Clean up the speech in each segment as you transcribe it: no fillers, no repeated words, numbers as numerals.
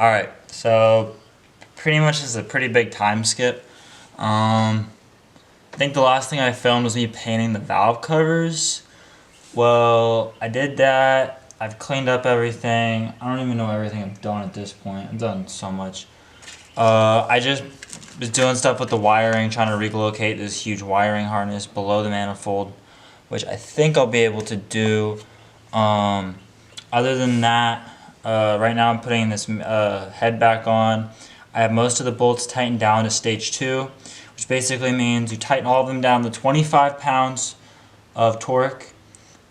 Alright, so pretty much is a pretty big time skip. I think the last thing I filmed was me painting the valve covers. Well, I did that. I've cleaned up everything. I don't even know everything I've done at this point. I've done so much. I just was doing stuff with the wiring, trying to relocate this huge wiring harness below the manifold, which I think I'll be able to do. Other than that, right now I'm putting this head back on. I have most of the bolts tightened down to stage 2, which basically means you tighten all of them down to 25 pounds of torque,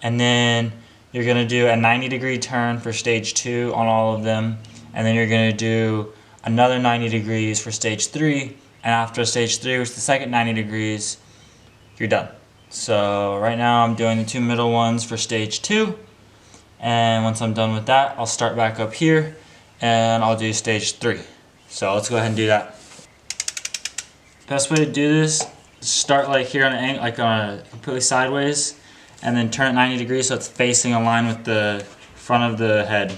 and then you're going to do a 90-degree turn for stage 2 on all of them, and then you're going to do another 90 degrees for stage 3, and after stage 3, which is the second 90 degrees, you're done. So right now I'm doing the 2 middle ones for stage 2, and once I'm done with that, I'll start back up here and I'll do stage 3. So let's go ahead and do that. Best way to do this is start like here on an angle, like on a completely sideways, and then turn it 90 degrees so it's facing a line with the front of the head.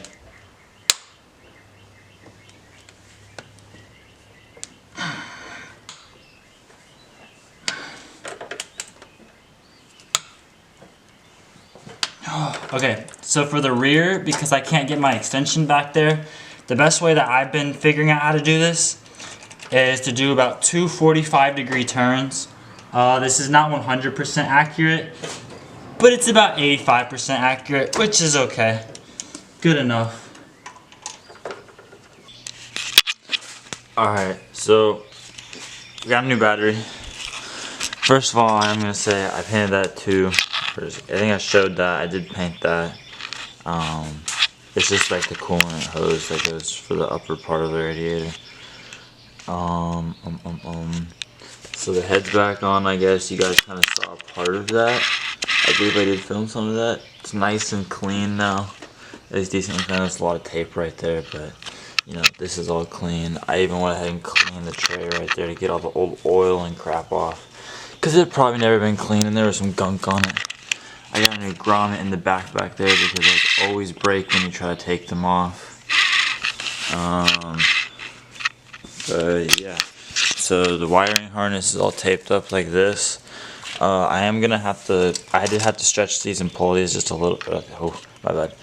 Okay, so for the rear, because I can't get my extension back there, the best way that I've been figuring out how to do this is to do about 2 45-degree turns. This is not 100% accurate, but it's about 85% accurate, which is okay. Good enough. Alright, so we got a new battery. First of all, I'm going to say I painted that too. I think I showed that. I did paint that. It's just like the coolant hose that goes for the upper part of the radiator. So the head's back on, I guess. You guys kind of saw part of that. I believe I did film some of that. It's nice and clean now. It's decently clean. There's a lot of tape right there, but you know, this is all clean. I even went ahead and cleaned the tray right there to get all the old oil and crap off, because it had probably never been cleaned and there was some gunk on it. I got a new grommet in the back there because they always break when you try to take them off. But yeah, so the wiring harness is all taped up like this. I did have to stretch these and pull these just a little bit. Oh, my bad.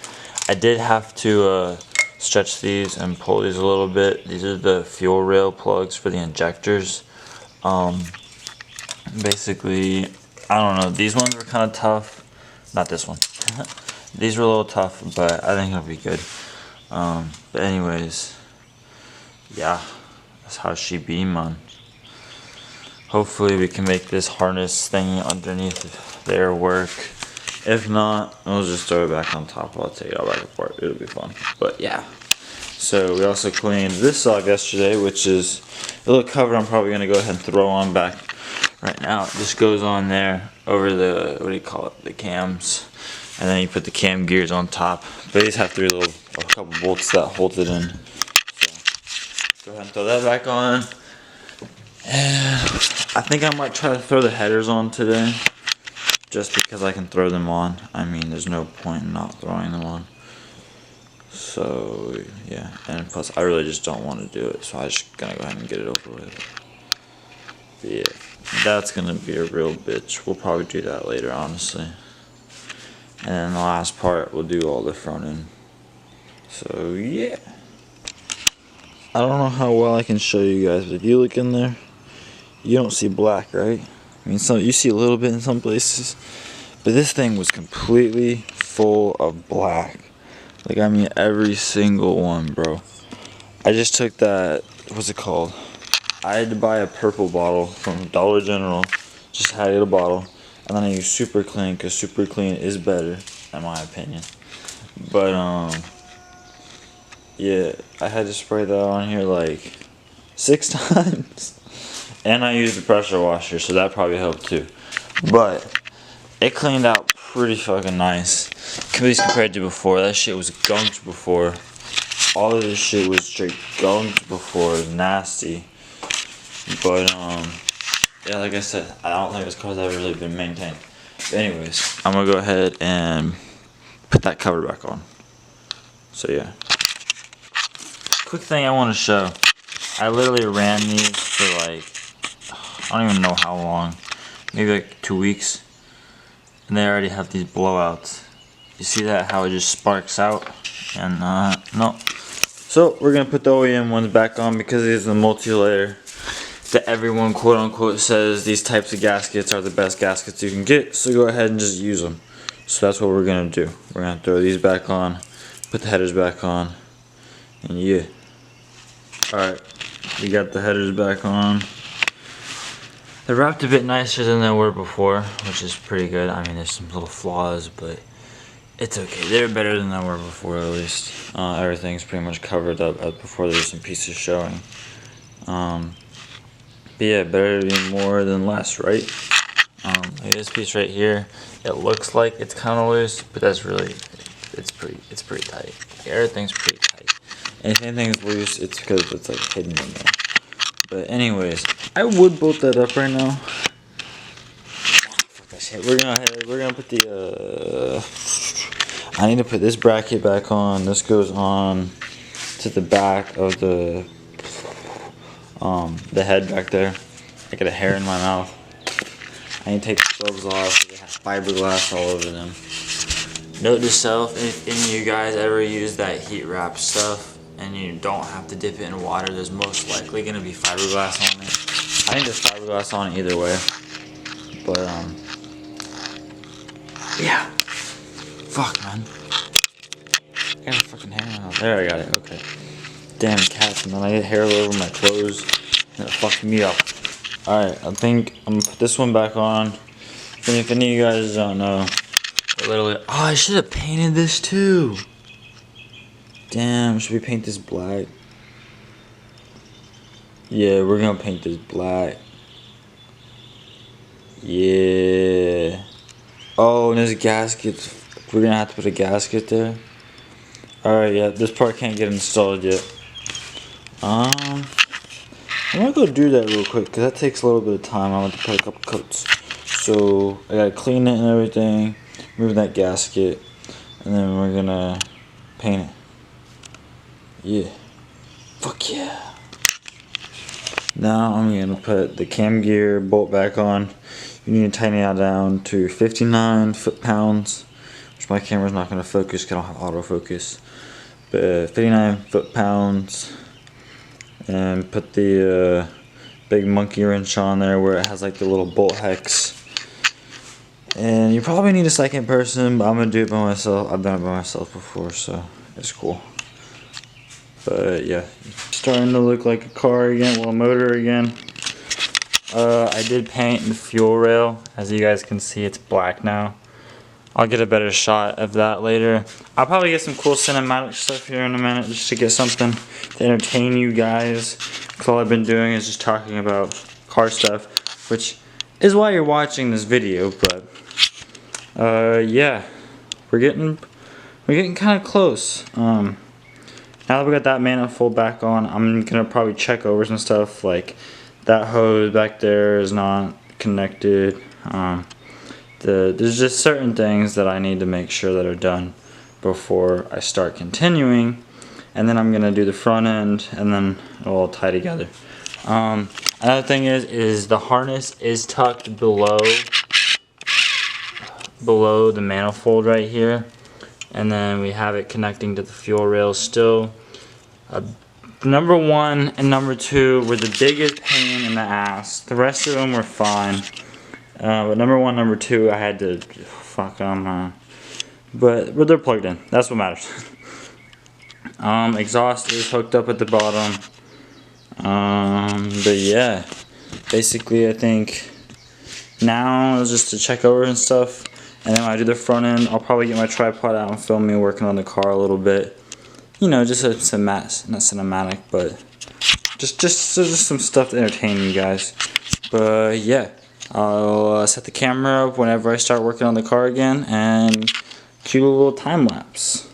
I did have to stretch these and pull these a little bit. These are the fuel rail plugs for the injectors. Basically, I don't know, these ones were kind of tough. Not this one. These were a little tough, but I think it'll be good. But anyways, yeah, that's how she be, man. Hopefully we can make this harness thing underneath there work. If not, we'll just throw it back on top. I'll take it all back apart. It'll be fun. But yeah. So we also cleaned this off yesterday, which is a little cover I'm probably going to go ahead and throw on back right now. It just goes on there over the, what do you call it, the cams. And then you put the cam gears on top. But these have a couple bolts that hold it in. So go ahead and throw that back on. And I think I might try to throw the headers on today, just because I can throw them on. I mean, there's no point in not throwing them on. So yeah, and plus I really just don't want to do it, so I'm just gonna go ahead and get it over with. But yeah, that's gonna be a real bitch. We'll probably do that later, honestly. And then the last part, we'll do all the front end. So yeah, I don't know how well I can show you guys, but if you look in there, you don't see black, right? I mean, you see a little bit in some places, but this thing was completely full of black. Like, I mean, every single one, bro. I just took that, what's it called? I had to buy a purple bottle from Dollar General. Just had to get a bottle. And then I used Super Clean, because Super Clean is better, in my opinion. But, yeah, I had to spray that on here like 6 times. And I used the pressure washer, so that probably helped too. But it cleaned out pretty fucking nice. At least compared to before. That shit was gunked before. All of this shit was straight gunked before. It was nasty. But, yeah, like I said, I don't think this car's ever really been maintained. But anyways, I'm gonna go ahead and put that cover back on. So yeah. quick thing I want to show. I literally ran these for like, I don't even know how long. Maybe like 2 weeks. And they already have these blowouts. You see that, how it just sparks out? And no. So we're gonna put the OEM ones back on because these are the multi-layer that everyone quote unquote says these types of gaskets are the best gaskets you can get. So go ahead and just use them. So that's what we're gonna do. We're gonna throw these back on, put the headers back on, and yeah. Alright, we got the headers back on. They're wrapped a bit nicer than they were before, which is pretty good. I mean, there's some little flaws, but it's okay. They're better than they were before, at least. Everything's pretty much covered up. Before there's some pieces showing. But yeah, better to be more than less, right? Like this piece right here, it looks like it's kind of loose, but that's really, it's pretty tight. Everything's pretty tight. And if anything's loose, it's because it's like hidden in there. But anyways, I would bolt that up right now. Fuck that shit. We're gonna put the I need to put this bracket back on. This goes on to the back of the head back there. I got a hair in my mouth. I need to take the gloves off. They have fiberglass all over them. Note to self, if any of you guys ever use that heat wrap stuff and you don't have to dip it in water, there's most likely gonna be fiberglass on it. I think there's fiberglass on it either way. But yeah. Fuck, man. I got a fucking hair in my mouth. There, I got it. Okay. Damn cats, man. I get hair all over my clothes. And it fucked me up. Alright, I think I'm gonna put this one back on. And if any of you guys don't know, literally, oh, I should have painted this too. Damn, should we paint this black? Yeah, we're gonna paint this black. Yeah. Oh, and there's gaskets. We're gonna have to put a gasket there. Alright, yeah, this part can't get installed yet. I'm gonna go do that real quick because that takes a little bit of time. I'm gonna have to put a couple coats. So I gotta clean it and everything, remove that gasket, and then we're gonna paint it. Yeah. Fuck yeah. Now I'm gonna put the cam gear bolt back on. You need to tighten it down to 59 foot-pounds, which my camera's not gonna focus because I don't have autofocus. But 59 foot-pounds, and put the big monkey wrench on there where it has like the little bolt hex. And you probably need a second person, but I'm gonna do it by myself. I've done it by myself before, so it's cool. But yeah, starting to look like a car again, well, a motor again. I did paint the fuel rail. As you guys can see, it's black now. I'll get a better shot of that later. I'll probably get some cool cinematic stuff here in a minute just to get something to entertain you guys. Because all I've been doing is just talking about car stuff, which is why you're watching this video. But yeah, we're getting kind of close. Now that we got that manifold back on, I'm gonna probably check over some stuff, like that hose back there is not connected. There's just certain things that I need to make sure that are done before I start continuing, and then I'm gonna do the front end, and then it'll all tie together. Another thing is the harness is tucked below the manifold right here, and then we have it connecting to the fuel rail still. Number 1 and number 2 were the biggest pain in the ass. The rest of them were fine. But number 1, number 2, I had to fuck them. But they're plugged in. That's what matters. Exhaust is hooked up at the bottom. But yeah, basically I think now is just to check over and stuff. And then when I do the front end, I'll probably get my tripod out and film me working on the car a little bit. You know, just not cinematic, but just some stuff to entertain you guys. But yeah, I'll set the camera up whenever I start working on the car again and cue a little time lapse.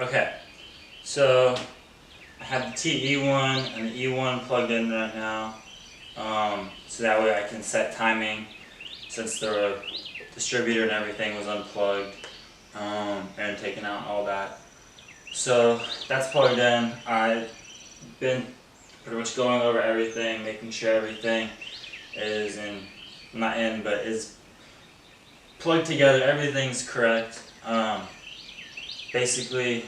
Okay, so I have the TE1 and the E1 plugged in right now, so that way I can set timing since the distributor and everything was unplugged and taking out all that. So that's plugged in. I've been pretty much going over everything, making sure everything is is plugged together, everything's correct. Basically,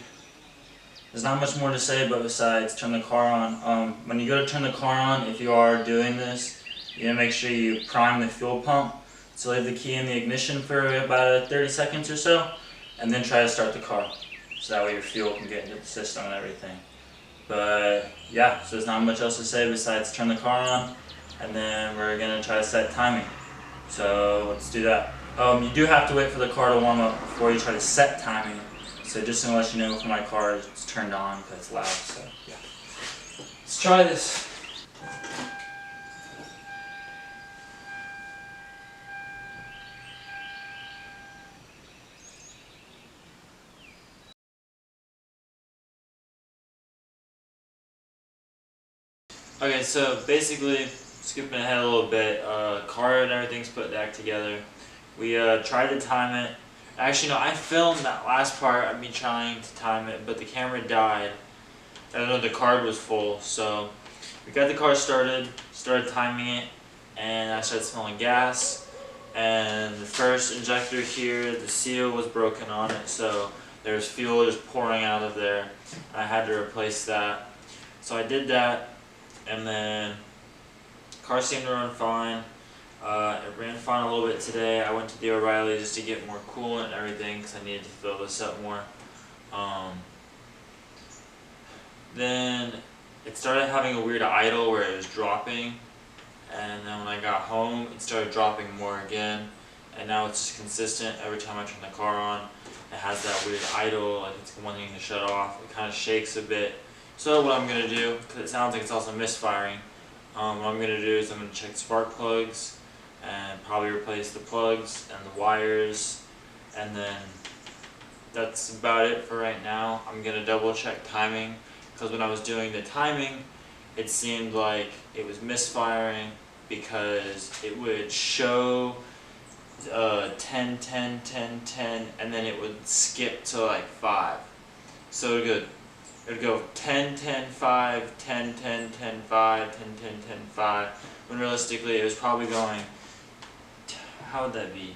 there's not much more to say, but besides turn the car on. When you go to turn the car on, if you are doing this, you gotta make sure you prime the fuel pump. So leave the key in the ignition for about 30 seconds or so, and then try to start the car. So that way your fuel can get into the system and everything. But yeah, so there's not much else to say besides turn the car on, and then we're gonna try to set timing. So let's do that. You do have to wait for the car to warm up before you try to set timing. So just to let you know if my car is turned on because it's loud, so yeah. Let's try this. Okay, so basically, skipping ahead a little bit, car and everything's put back together. We tried to time it. Actually, no, I filmed that last part of me trying to time it, but the camera died. I don't know, the card was full, so we got the car started timing it, and I started smelling gas. And the first injector here, the seal was broken on it, so there's fuel just pouring out of there. I had to replace that. So I did that, and then the car seemed to run fine. It ran fine a little bit today. I went to the O'Reilly's just to get more coolant and everything because I needed to fill this up more. Then it started having a weird idle where it was dropping, and then when I got home it started dropping more again, and now it's just consistent. Every time I turn the car on, it has that weird idle, like it's wanting to shut off. It kind of shakes a bit. So what I'm going to do, because it sounds like it's also misfiring, what I'm going to do is I'm going to check spark plugs and probably replace the plugs and the wires, and then that's about it for right now. I'm going to double check timing, because when I was doing the timing it seemed like it was misfiring because it would show 10, 10, 10, 10, and then it would skip to like 5. So it would go 10, 10, 5, 10, 10, 10, 5, 10, 10, 10, 5, when realistically it was probably going, how would that be?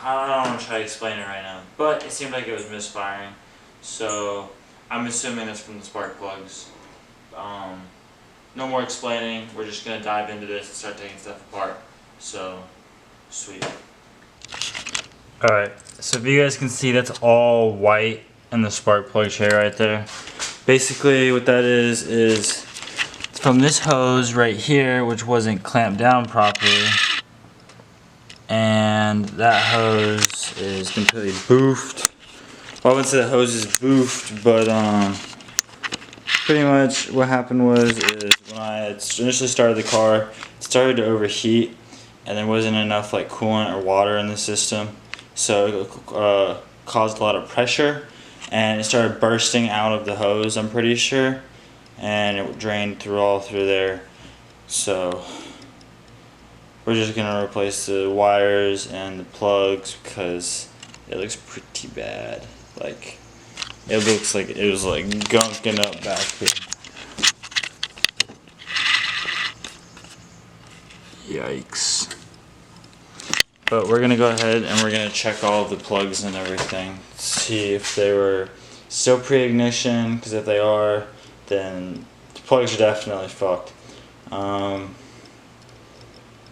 I don't want to try to explain it right now, but it seemed like it was misfiring, so I'm assuming that's from the spark plugs. No more explaining, we're just going to dive into this and start taking stuff apart, so sweet. Alright, so if you guys can see, that's all white in the spark plug tray right there. Basically what that is it's from this hose right here, which wasn't clamped down properly, and that hose is completely boofed. Well, I wouldn't say the hose is boofed, but pretty much what happened was when I initially started the car, it started to overheat, and there wasn't enough like coolant or water in the system, so it caused a lot of pressure, and it started bursting out of the hose, I'm pretty sure, and it drained all through there. So we're just gonna replace the wires and the plugs because it looks pretty bad. Like, it looks like it was like gunking up back here. Yikes. But we're gonna go ahead and we're gonna check all of the plugs and everything, see if they were still pre-ignition, because if they are, then the plugs are definitely fucked.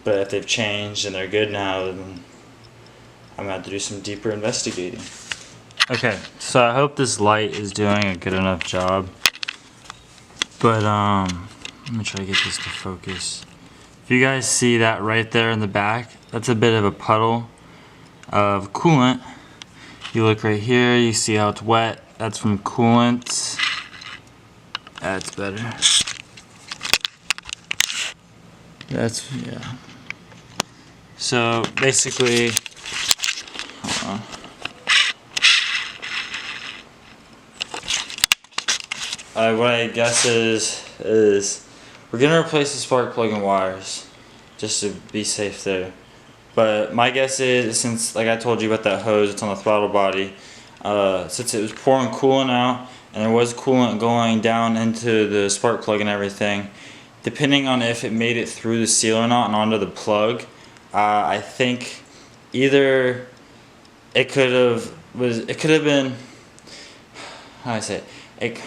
But if they've changed and they're good now, then I'm gonna have to do some deeper investigating. Okay, so I hope this light is doing a good enough job. But let me try to get this to focus. If you guys see that right there in the back, that's a bit of a puddle of coolant. You look right here, you see how it's wet. That's from coolant. That's better. That's, yeah. So basically, what I guess is we're gonna replace the spark plug and wires just to be safe there. But my guess is, since like I told you about that hose, it's on the throttle body. Since it was pouring coolant out and there was coolant going down into the spark plug and everything, depending on if it made it through the seal or not and onto the plug, I think either it could have been, how do I say it?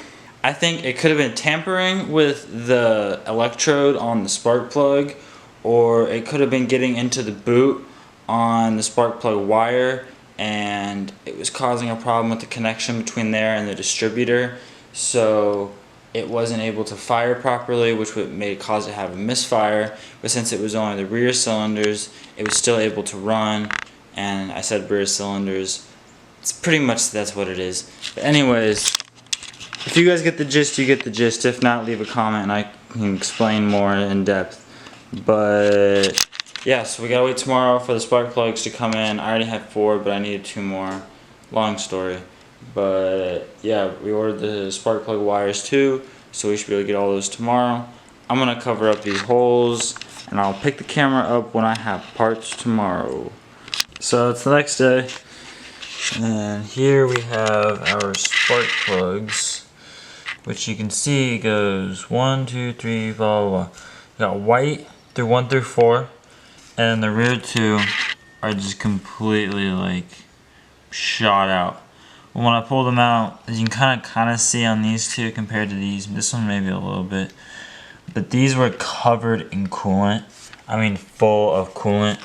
I think it could have been tampering with the electrode on the spark plug, or it could have been getting into the boot on the spark plug wire, and it was causing a problem with the connection between there and the distributor, so it wasn't able to fire properly, which would cause it to have a misfire. But since it was only the rear cylinders, it was still able to run. And I said rear cylinders, it's pretty much, that's what it is. But anyways, if you guys get the gist, you get the gist. If not, leave a comment and I can explain more in depth. But yeah, so we gotta wait tomorrow for the spark plugs to come in. I already have 4, but I needed 2 more. Long story. But yeah, we ordered the spark plug wires too, so we should be able to get all those tomorrow. I'm gonna cover up these holes and I'll pick the camera up when I have parts tomorrow. So it's the next day, and here we have our spark plugs, which you can see goes 1, 2, 3, blah blah blah. We got white through 1 through 4, and the rear 2 are just completely like shot out. When I pull them out, as you can kind of see on these two compared to these, this one maybe a little bit, but these were covered in coolant. I mean full of coolant.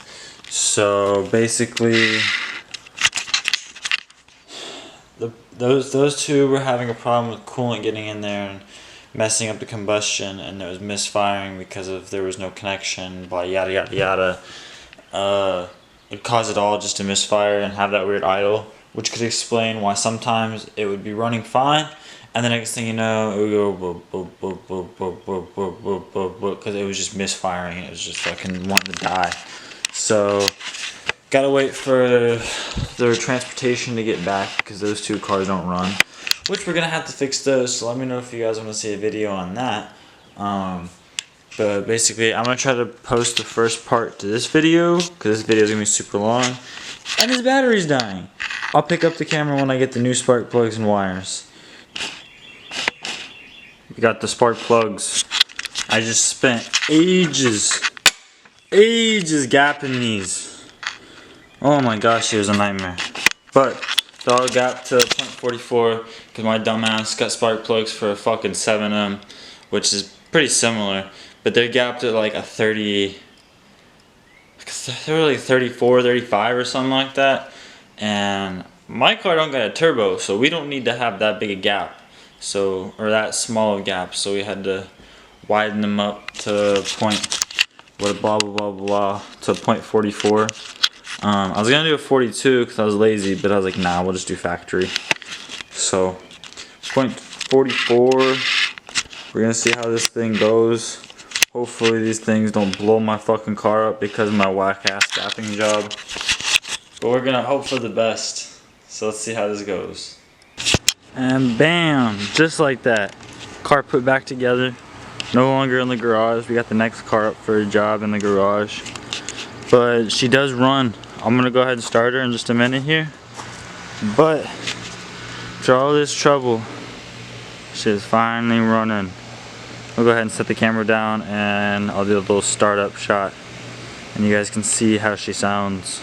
So basically, those two were having a problem with coolant getting in there and messing up the combustion, and there was misfiring because there was no connection, blah yada yada yada. It caused it all just to misfire and have that weird idle, which could explain why sometimes it would be running fine, and the next thing you know, it would go boop, boop, boop, boop, boop, boop, boop, boop, boop, boop, because it was just misfiring. It was just fucking wanting to die. So, gotta wait for their transportation to get back, because those 2 cars don't run, which we're gonna have to fix those. So let me know if you guys want to see a video on that. But basically, I'm gonna try to post the first part to this video, because this video is gonna be super long, and his battery's dying. I'll pick up the camera when I get the new spark plugs and wires. We got the spark plugs. I just spent ages gapping these. Oh my gosh, it was a nightmare. But they're all gapped to 0.44 because my dumbass got spark plugs for a fucking 7M, which is pretty similar. But they're gapped at like a 30, they were like 34, 35 or something like that. And my car don't got a turbo, so we don't need to have that big a gap, so, or that small of gap. So we had to widen them up to blah blah blah blah to 0.44. I was gonna do a 42 because I was lazy, but I was like, nah, we'll just do factory. So 0.44. We're gonna see how this thing goes. Hopefully these things don't blow my fucking car up because of my whack ass gapping job. But we're gonna hope for the best. So let's see how this goes. And bam, just like that. Car put back together. No longer in the garage. We got the next car up for a job in the garage. But she does run. I'm gonna go ahead and start her in just a minute here. But after all this trouble, she's finally running. I'll go ahead and set the camera down and I'll do a little startup shot. And you guys can see how she sounds.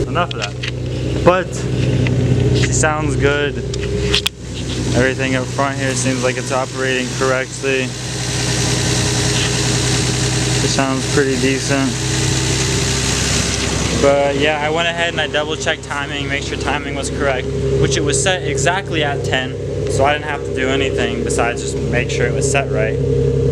Enough of that. But she sounds good. Everything up front here seems like it's operating correctly. It sounds pretty decent. But yeah, I went ahead and I double checked timing, make sure timing was correct, which it was set exactly at 10. so I didn't have to do anything besides just make sure it was set right.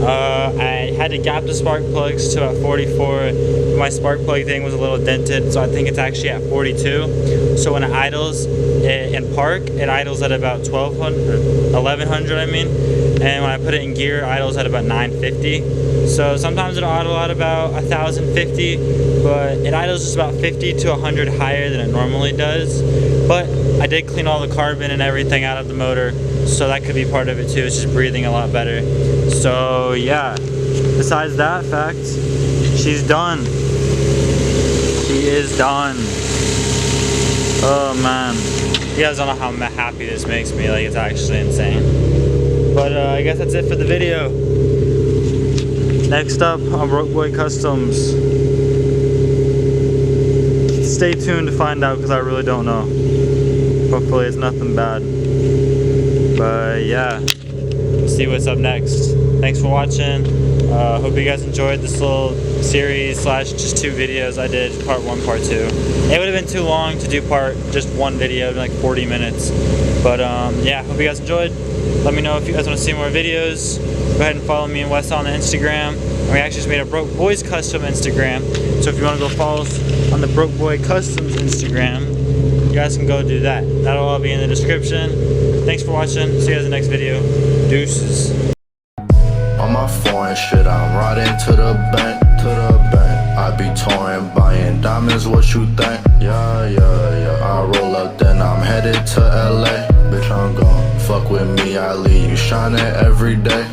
I had to gap the spark plugs to at 44. My spark plug thing was a little dented, so I think it's actually at 42. So when it idles in park, it idles at about 1100 I mean, and when I put it in gear, it idles at about 950. So sometimes it'll idle at about 1050, but it idles just about 50 to 100 higher than it normally does. But I did clean all the carbon and everything out of the motor, so that could be part of it too. It's just breathing a lot better. So yeah, besides that fact, she's done. She is done. Oh man, you guys don't know how happy this makes me. Like, it's actually insane. But I guess that's it for the video. Next up on Broke Boy Customs. Stay tuned to find out, because I really don't know. Hopefully it's nothing bad. But yeah, see what's up next. Thanks for watching. Hope you guys enjoyed this little series slash just 2 videos I did, part 1, part 2. It would have been too long to do just one video, like 40 minutes. But yeah, hope you guys enjoyed. Let me know if you guys want to see more videos. Go ahead and follow me and Wes on the Instagram. And we actually just made a Broke Boys Custom Instagram. So if you want to go follow us on the Broke Boy Customs Instagram, you guys can go do that. That'll all be in the description. Thanks for watching. See you guys in the next video. Deuces. On my foreign shit, I'm riding to the bank, I be touring, buying diamonds, what you think? Yeah, I roll up, then I'm headed to LA. Bitch, I'm gone, fuck with me, I leave you shining every day.